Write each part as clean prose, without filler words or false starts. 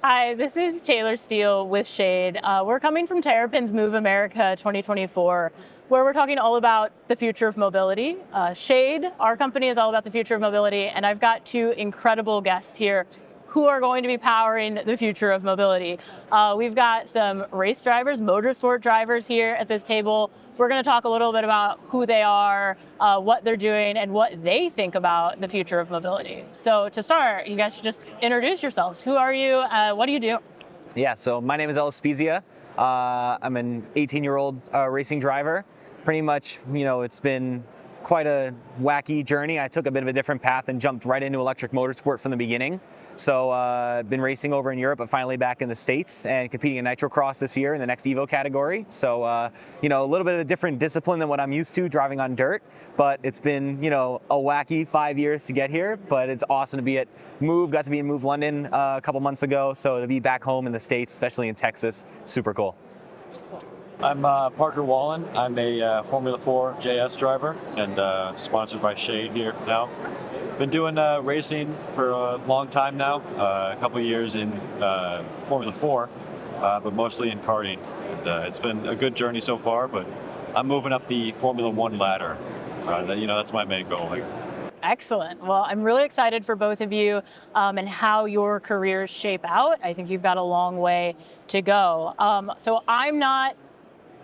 Hi, this is Taylor Steele with SHAED. We're coming from Terrapin's Move America 2024, where we're talking all about the future of mobility. SHAED, our company, is all about the future of mobility, and I've got two incredible guests here who are going to be powering the future of mobility. We've got some race drivers, motorsport drivers here at this table. We're going to talk a little bit about who they are, what they're doing, and what they think about the future of mobility. So to start, you guys should just introduce yourselves. Who are you? What do you do? Yeah, so my name is Ellis Spiezia. I'm an 18-year-old racing driver. Pretty much, it's been quite a wacky journey. I took a bit of a different path and jumped right into electric motorsport from the beginning. So I've been racing over in Europe, but finally back in the States and competing in nitrocross this year in the next Evo category. So, a little bit of a different discipline than what I'm used to driving on dirt, but it's been, a wacky 5 years to get here, but it's awesome to be at Move. Got to be in Move London a couple months ago. So to be back home in the States, especially in Texas, super cool. I'm Parker Wallin. I'm a Formula 4 JS driver and sponsored by SHAED here now. Been doing racing for a long time now, a couple of years in Formula 4, but mostly in karting. And, it's been a good journey so far, but I'm moving up the Formula 1 ladder. That's my main goal. Excellent. Well, I'm really excited for both of you and how your careers shape out. I think you've got a long way to go. So I'm not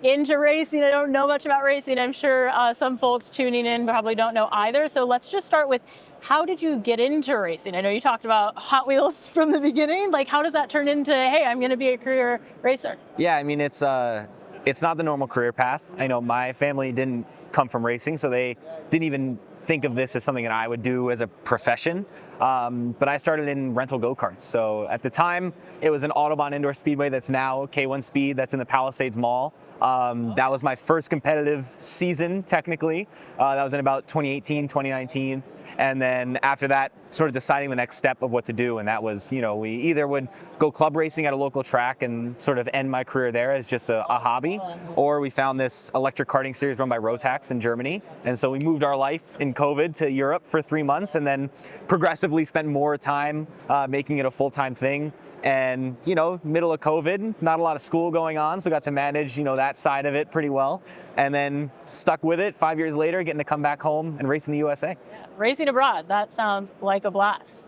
into racing. I don't know much about racing. I'm sure some folks tuning in probably don't know either. So let's just start with, how did you get into racing? I know you talked about Hot Wheels from the beginning. Like, how does that turn into, hey, I'm going to be a career racer? Yeah, I mean, it's not the normal career path. I know my family didn't come from racing, so they didn't even think of this as something that I would do as a profession. But I started in rental go-karts. So at the time, it was an Autobahn Indoor Speedway that's now K1 Speed, that's in the Palisades Mall. That was my first competitive season, technically. That was in about 2018, 2019. And then after that, sort of deciding the next step of what to do. And that was, we either would go club racing at a local track and sort of end my career there as just a hobby, or we found this electric karting series run by Rotax in Germany. And so we moved our life in COVID to Europe for 3 months and then progressively spent more time making it a full-time thing. And, middle of COVID, not a lot of school going on, so got to manage, that side of it pretty well. And then stuck with it 5 years later, getting to come back home and race in the USA. Yeah. Racing abroad, that sounds like a blast.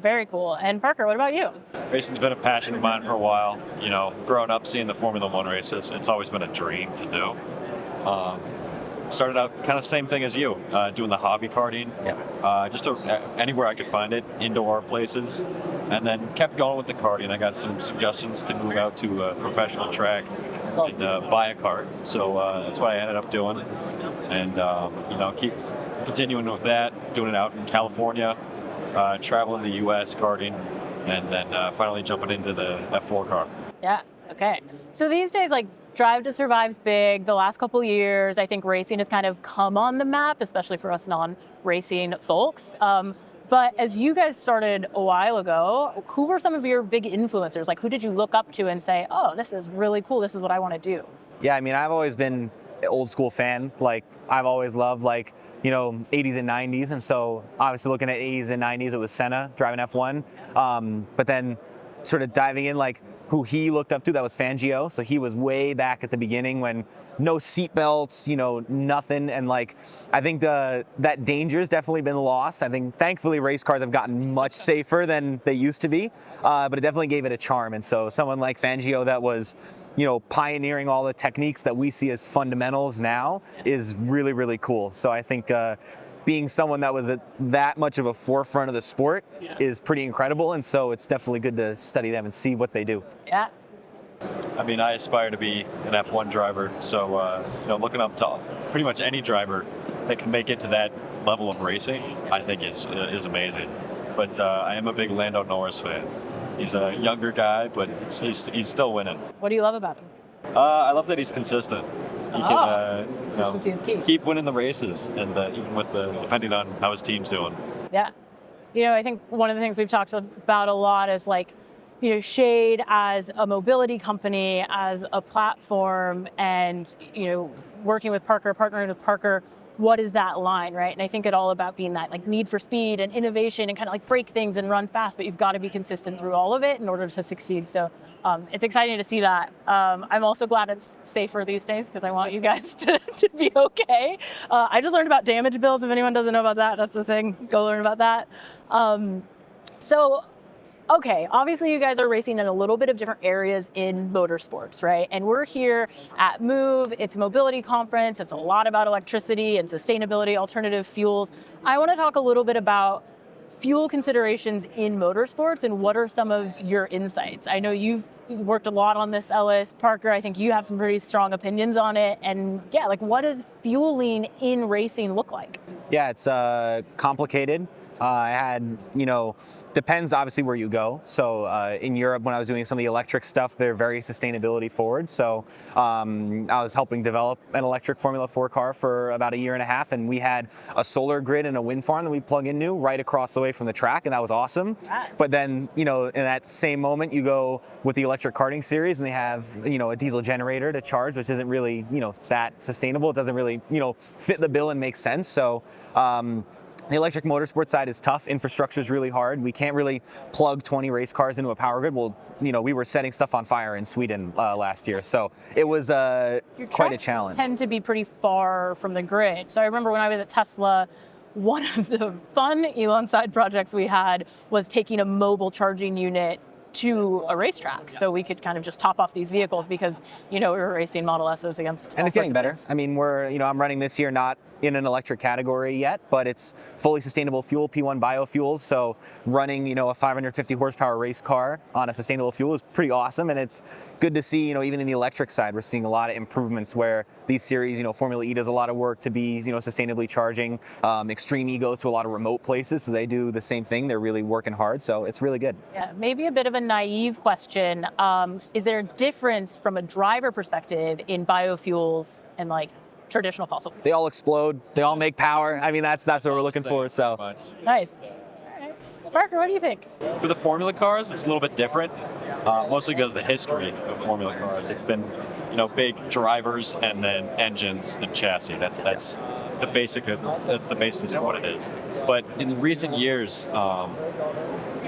Very cool. And Parker, what about you? Racing's been a passion of mine for a while. Growing up seeing the Formula 1 races, it's always been a dream to do. Started out kind of same thing as you, doing the hobby karting, just anywhere I could find it, indoor places, and then kept going with the karting. I got some suggestions to move out to a professional track and buy a kart, so that's what I ended up doing, and keep continuing with that, doing it out in California, traveling the U.S. karting, and then finally jumping into the F4 car. Yeah, okay. So these days, Drive to Survive's big. The last couple years, I think racing has kind of come on the map, especially for us non-racing folks. But as you guys started a while ago, who were some of your big influencers? Who did you look up to and say, oh, this is really cool, this is what I want to do? Yeah, I mean, I've always been an old school fan. I've always loved 80s and 90s. And so obviously looking at 80s and 90s, it was Senna driving F1. But then sort of diving in, who he looked up to, that was Fangio. So he was way back at the beginning when no seat belts, nothing. And I think that danger's definitely been lost. I think thankfully race cars have gotten much safer than they used to be, but it definitely gave it a charm. And so someone like Fangio that was, pioneering all the techniques that we see as fundamentals now is really, really cool. So I think being someone that was at that much of a forefront of the sport is pretty incredible, and so it's definitely good to study them and see what they do. Yeah. I mean, I aspire to be an F1 driver, so looking up to pretty much any driver that can make it to that level of racing, I think is amazing. But I am a big Lando Norris fan. He's a younger guy, but he's still winning. What do you love about him? I love that he's consistent. He can consistency is key. Keep winning the races, and even with depending on how his team's doing. Yeah. I think one of the things we've talked about a lot is SHAED as a mobility company, as a platform, and working with Parker, partnering with Parker. what is that line, right? And I think it's all about being that like need for speed and innovation and kind of like break things and run fast, but you've got to be consistent through all of it in order to succeed. So it's exciting to see that. I'm also glad it's safer these days because I want you guys to be okay. I just learned about damage bills. If anyone doesn't know about that, that's the thing. Go learn about that. Okay, obviously you guys are racing in a little bit of different areas in motorsports, right? And we're here at MOVE, it's a mobility conference, it's a lot about electricity and sustainability, alternative fuels. I want to talk a little bit about fuel considerations in motorsports and what are some of your insights? I know you've worked a lot on this, Ellis. Parker, I think you have some pretty strong opinions on it. And yeah, like what does fueling in racing look like? Yeah, it's complicated. I had, depends obviously where you go. So in Europe, when I was doing some of the electric stuff, they're very sustainability forward. So I was helping develop an electric Formula 4 car for about a year and a half, and we had a solar grid and a wind farm that we plug into right across the way from the track, and that was awesome. Right. But then, in that same moment, you go with the electric karting series, and they have, a diesel generator to charge, which isn't really, that sustainable. It doesn't really, fit the bill and make sense. So. The electric motorsport side is tough. Infrastructure is really hard. We can't really plug 20 race cars into a power grid. Well, we were setting stuff on fire in Sweden last year, so it was quite a challenge. Tend to be pretty far from the grid. So I remember when I was at Tesla, one of the fun Elon side projects we had was taking a mobile charging unit to a racetrack, so we could kind of just top off these vehicles because we were racing Model S's against. And it's getting better. I mean, I'm running this year not in an electric category yet, but it's fully sustainable fuel, P1 biofuels. So running, a 550 horsepower race car on a sustainable fuel is pretty awesome, and it's good to see. Even in the electric side, we're seeing a lot of improvements where these series, Formula E does a lot of work to be, sustainably charging. Extreme E goes to a lot of remote places, so they do the same thing. They're really working hard, so it's really good. Yeah, maybe a bit of a naive question. Is there a difference from a driver perspective in biofuels and like traditional fossil fuels? They all explode. They all make power. I mean, that's what we're looking for. So nice. All right. Parker, what do you think? For the Formula cars, it's a little bit different, mostly because of the history of Formula cars. It's been, big drivers and then engines and chassis. That's the basic. That's the basis of what it is. But in recent years,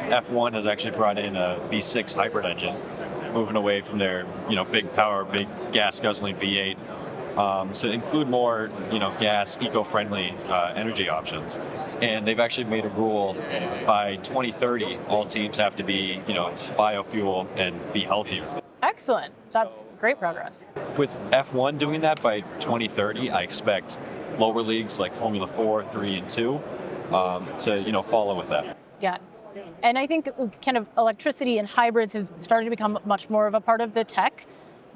F1 has actually brought in a V6 hybrid engine, moving away from their big power, big gas guzzling V8. To include more, gas, eco-friendly energy options. And they've actually made a rule by 2030, all teams have to be, biofuel and be healthy. Excellent. That's great progress. With F1 doing that by 2030, I expect lower leagues like Formula 4, 3, and 2 to, follow with that. Yeah. And I think kind of electricity and hybrids have started to become much more of a part of the tech.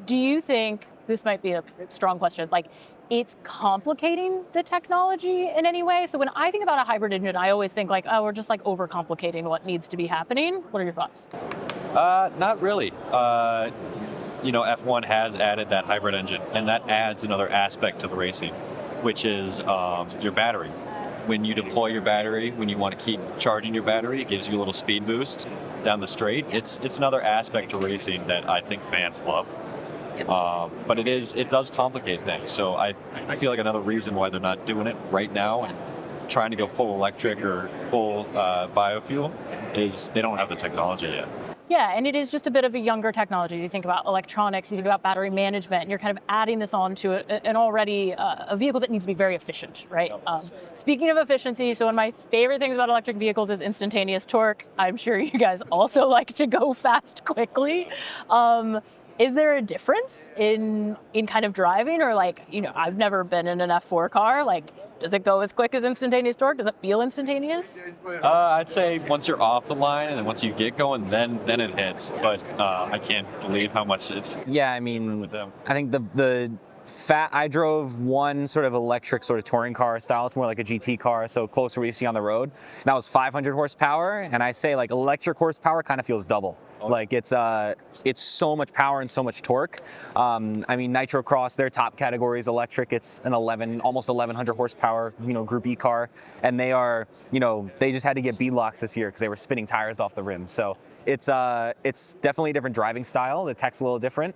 Do you think, this might be a strong question, like it's complicating the technology in any way? So when I think about a hybrid engine, I always think like, oh, we're just like overcomplicating what needs to be happening. What are your thoughts? Not really. F1 has added that hybrid engine, and that adds another aspect to the racing, which is your battery. When you deploy your battery, when you want to keep charging your battery, it gives you a little speed boost down the straight. It's another aspect to racing that I think fans love. But it does complicate things. So I feel like another reason why they're not doing it right now and trying to go full electric or full biofuel is they don't have the technology yet. Yeah, and it is just a bit of a younger technology. You think about electronics, you think about battery management, and you're kind of adding this on to an already a vehicle that needs to be very efficient, right? Speaking of efficiency, so one of my favorite things about electric vehicles is instantaneous torque. I'm sure you guys also like to go fast quickly. Is there a difference in kind of driving, or like, I've never been in an F4 car, like, does it go as quick as instantaneous torque? Does it feel instantaneous? I'd say once you're off the line and then once you get going, then it hits. But I can't believe how much it. Yeah, I mean, with them. I think I drove one sort of electric sort of touring car style. It's more like a GT car, so close to what you see on the road. And that was 500 horsepower, and I say like electric horsepower kind of feels double. Like it's so much power and so much torque. I mean, Nitro Cross, their top category is electric. It's an almost 1100 horsepower, Group E car, and they are, they just had to get beadlocks this year because they were spinning tires off the rim. So it's definitely a different driving style. The tech's a little different.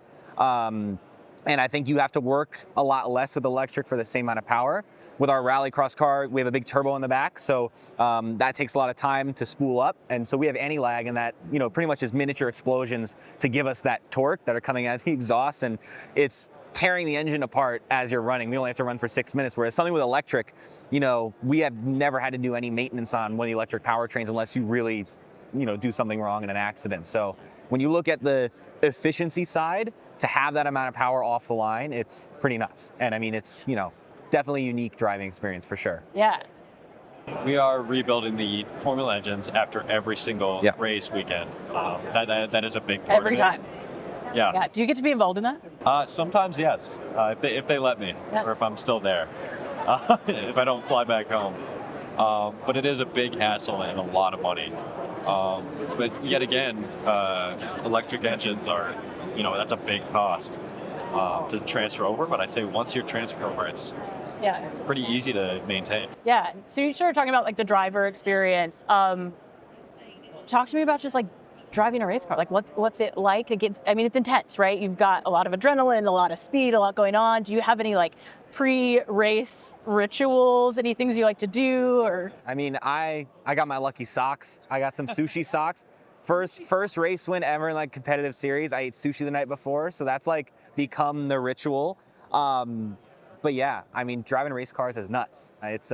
And I think you have to work a lot less with electric for the same amount of power. With our rallycross car, we have a big turbo in the back, so that takes a lot of time to spool up. And so we have anti-lag, and that pretty much is miniature explosions to give us that torque that are coming out of the exhaust, and it's tearing the engine apart as you're running. We only have to run for 6 minutes, whereas something with electric, we have never had to do any maintenance on one of the electric powertrains unless you really, do something wrong in an accident. So when you look at the efficiency side, to have that amount of power off the line, it's pretty nuts. And I mean, it's, definitely a unique driving experience for sure. Yeah. We are rebuilding the Formula engines after every single race weekend. That is a big part Every of it. time. Yeah. Do you get to be involved in that? Sometimes, yes, if they let me, or if I'm still there, if I don't fly back home. But it is a big hassle and a lot of money. But yet again, electric engines are, that's a big cost to transfer over. But I'd say once you're transferred over, it's pretty easy to maintain. Yeah. So you started talking about like the driver experience. Talk to me about just like driving a race car. Like what's it like? It's intense, right? You've got a lot of adrenaline, a lot of speed, a lot going on. Do you have any like pre-race rituals, any things you like to do? Or I got my lucky socks. I got some sushi socks. First race win ever in like competitive series. I ate sushi the night before, so that's like become the ritual. But yeah, driving race cars is nuts. It's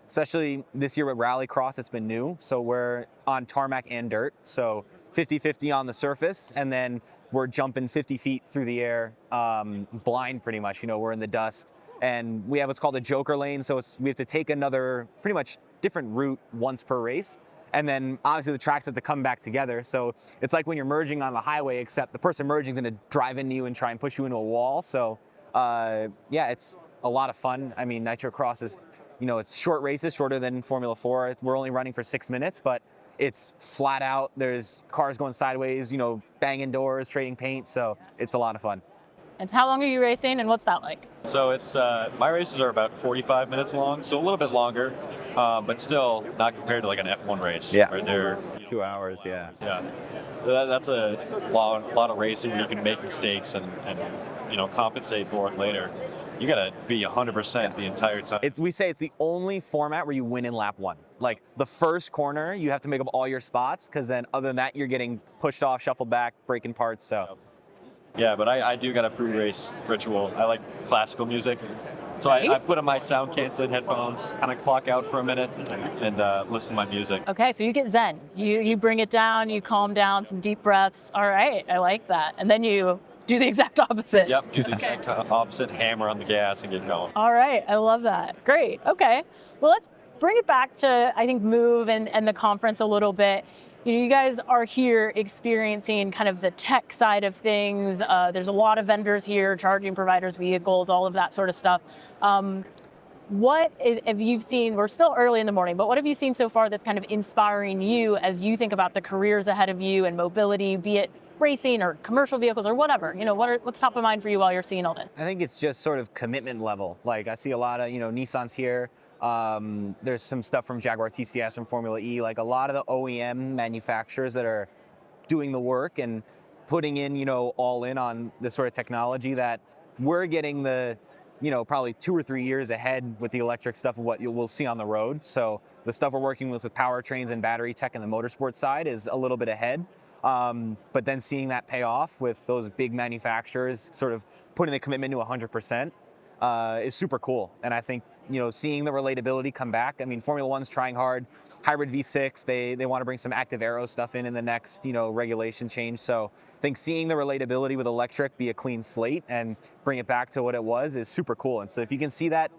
especially this year with rallycross, it's been new. So we're on tarmac and dirt, so 50-50 on the surface, and then we're jumping 50 feet through the air, blind pretty much. We're in the dust, and we have what's called a joker lane, so we have to take another pretty much different route once per race. And then obviously the tracks have to come back together. So it's like when you're merging on the highway, except the person merging is going to drive into you and try and push you into a wall. So it's a lot of fun. Nitro Cross is, it's short races, shorter than Formula 4. We're only running for 6 minutes, but it's flat out. There's cars going sideways, banging doors, trading paint. So it's a lot of fun. And how long are you racing, and what's that like? So it's my races are about 45 minutes long, so a little bit longer, but still not compared to like an F1 race. Yeah. Where they're 2 hours, yeah. Yeah. That's a lot of racing where you can make mistakes and compensate for it later. You gotta be 100% the entire time. We say it's the only format where you win in lap one. Like the first corner, you have to make up all your spots, because then other than that, you're getting pushed off, shuffled back, breaking parts. So. Yeah, but I do got a pre-race ritual. I like classical music. So Nice. I put on my sound canceling headphones, kind of clock out for a minute, and listen to my music. Okay, so you get zen. You bring it down, you calm down, some deep breaths. All right, I like that. And then you do the exact opposite. Yep, do the exact opposite, hammer on the gas and get going. All right, I love that. Great, okay. Well, let's bring it back to, I think, Move and the conference a little bit. You guys are here experiencing kind of the tech side of things. There's a lot of vendors here, charging providers, vehicles, all of that sort of stuff. What have you seen? We're still early in the morning, but what have you seen so far that's kind of inspiring you as you think about the careers ahead of you and mobility, be it racing or commercial vehicles or whatever? What's top of mind for you while you're seeing all this? I think it's just sort of commitment level. Like I see a lot of, Nissans here. There's some stuff from Jaguar TCS and Formula E, like a lot of the OEM manufacturers that are doing the work and putting in, all in on this sort of technology that we're getting the, probably 2 or 3 years ahead with the electric stuff of what we'll see on the road. So the stuff we're working with powertrains and battery tech and the motorsport side is a little bit ahead. But then seeing that pay off with those big manufacturers sort of putting the commitment to 100%. Is super cool. And I think, seeing the relatability come back. Formula One's trying hard. Hybrid V6, they want to bring some active aero stuff in the next, regulation change. So I think seeing the relatability with electric be a clean slate and bring it back to what it was is super cool. And so if you can see that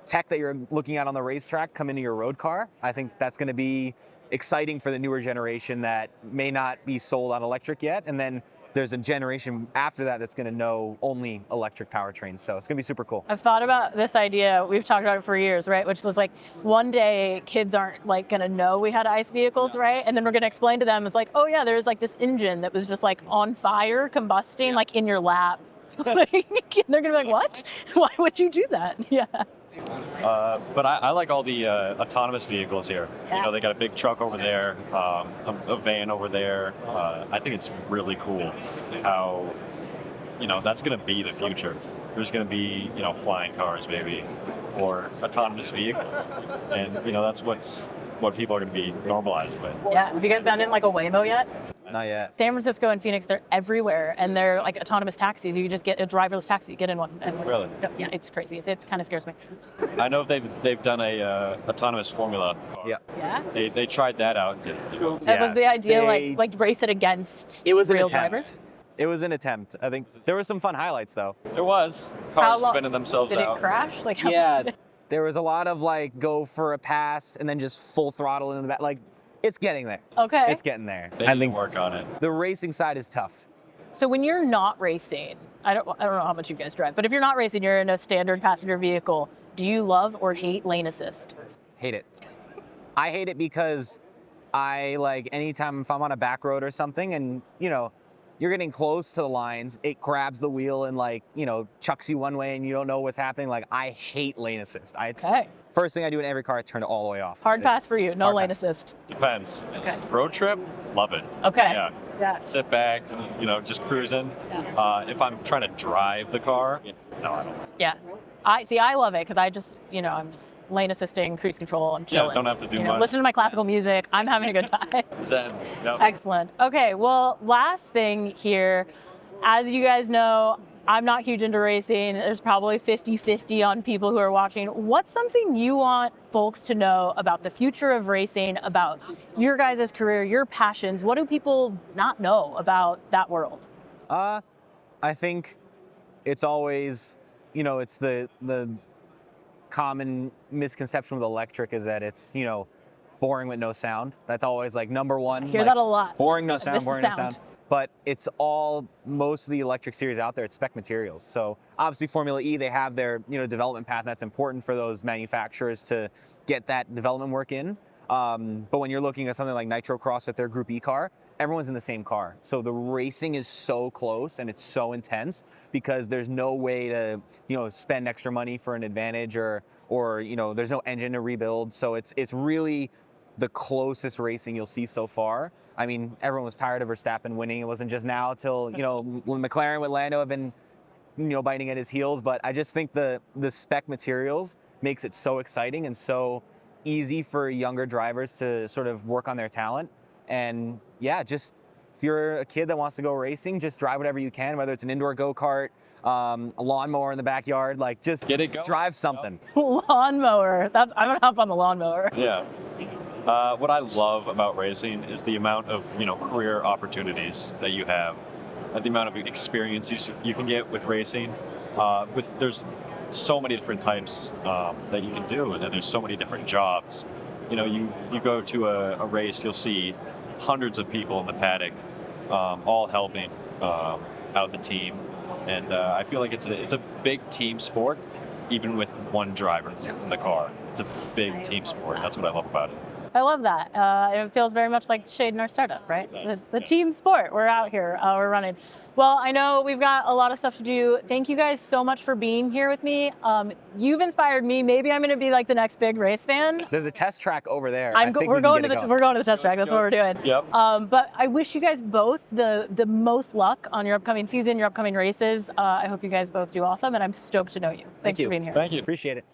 tech that you're looking at on the racetrack come into your road car, I think that's going to be exciting for the newer generation that may not be sold on electric yet. And then there's a generation after that that's going to know only electric powertrains. So it's going to be super cool. I've thought about this idea. We've talked about it for years, right? Which is like one day kids aren't like going to know we had ICE vehicles, right? And then we're going to explain to them, it's like, oh yeah, there's like this engine that was just like on fire, combusting, like in your lap. They're going to be like, what? Why would you do that? Yeah. But I like all the autonomous vehicles here. Yeah. They got a big truck over there, a van over there. I think it's really cool how, that's going to be the future. There's going to be, flying cars maybe, or autonomous vehicles, and that's what people are going to be normalized with. Yeah. Have you guys been in like a Waymo yet? Not yet. San Francisco and Phoenix, they're everywhere, and they're like autonomous taxis. You just get a driverless taxi, get in one. And Really? Yeah, it's crazy. It kind of scares me. I know they've done a autonomous Formula car. Yeah. Yeah. They tried that out. That was the idea, like race it against It was an real attempt. drivers. It was an attempt. I think there were some fun highlights though. There was How cars long- spinning themselves Did out. it crash? Like how Yeah. There was a lot of like go for a pass and then just full throttle in the back. Like it's getting there. Okay. It's getting there. They need to work on it. The racing side is tough. So when you're not racing, I don't know how much you guys drive, but if you're not racing, you're in a standard passenger vehicle. Do you love or hate lane assist? Hate it. I hate it because I like anytime if I'm on a back road or something and you're getting close to the lines, it grabs the wheel and chucks you one way and you don't know what's happening. Like I hate lane assist. Okay. First thing I do in every car, I turn it all the way off. Hard pass for you, no hard lane pass. assist. Depends. Okay. Road trip, love it. Okay. Yeah. Yeah. Sit back, just cruising. Yeah. If I'm trying to drive the car, no, I don't. Yeah. I love it because I just, I'm just lane assisting, cruise control, I'm chilling. Yeah, don't have to do much. Listen to my classical music. I'm having a good time. Zen. Yep. Excellent. Okay, well, last thing here. As you guys know, I'm not huge into racing. There's probably 50-50 on people who are watching. What's something you want folks to know about the future of racing, about your guys' career, your passions? What do people not know about that world? I think it's always, it's the common misconception with electric is that it's, boring with no sound. That's always like number one. I hear that a lot. Boring, no I sound, miss the boring, no sound. sound. But it's all, most of the electric series out there, it's spec materials. So obviously Formula E, they have their, development path. That's important for those manufacturers to get that development work in. But when you're looking at something like Nitro Cross with their Group E car, everyone's in the same car. So the racing is so close and it's so intense because there's no way to, spend extra money for an advantage or there's no engine to rebuild. So it's really the closest racing you'll see so far. I mean, everyone was tired of Verstappen winning. It wasn't just now till, when McLaren with Lando have been, biting at his heels. But I just think the spec materials makes it so exciting and so easy for younger drivers to sort of work on their talent. And yeah, just if you're a kid that wants to go racing, just drive whatever you can, whether it's an indoor go-kart, a lawnmower in the backyard, like just Get it going. drive something. Lawnmower. I'm gonna hop on the lawnmower. Yeah. What I love about racing is the amount of career opportunities that you have, the amount of experience you can get with racing. There's so many different types that you can do, and then there's so many different jobs. You go to a race, you'll see hundreds of people in the paddock, all helping out the team, and I feel like it's a big team sport, even with one driver in the car. It's a big team sport. That's what I love about it. I love that. It feels very much like SHAED in our startup, right? It's a team sport. We're out here, we're running. Well, I know we've got a lot of stuff to do. Thank you guys so much for being here with me. You've inspired me. Maybe I'm going to be like the next big race fan. There's a test track over there. We're going to the test track. That's what we're doing. Yep. But I wish you guys both the most luck on your upcoming season, your upcoming races. I hope you guys both do awesome, and I'm stoked to know you. Thanks for being here. Thank you. Appreciate it.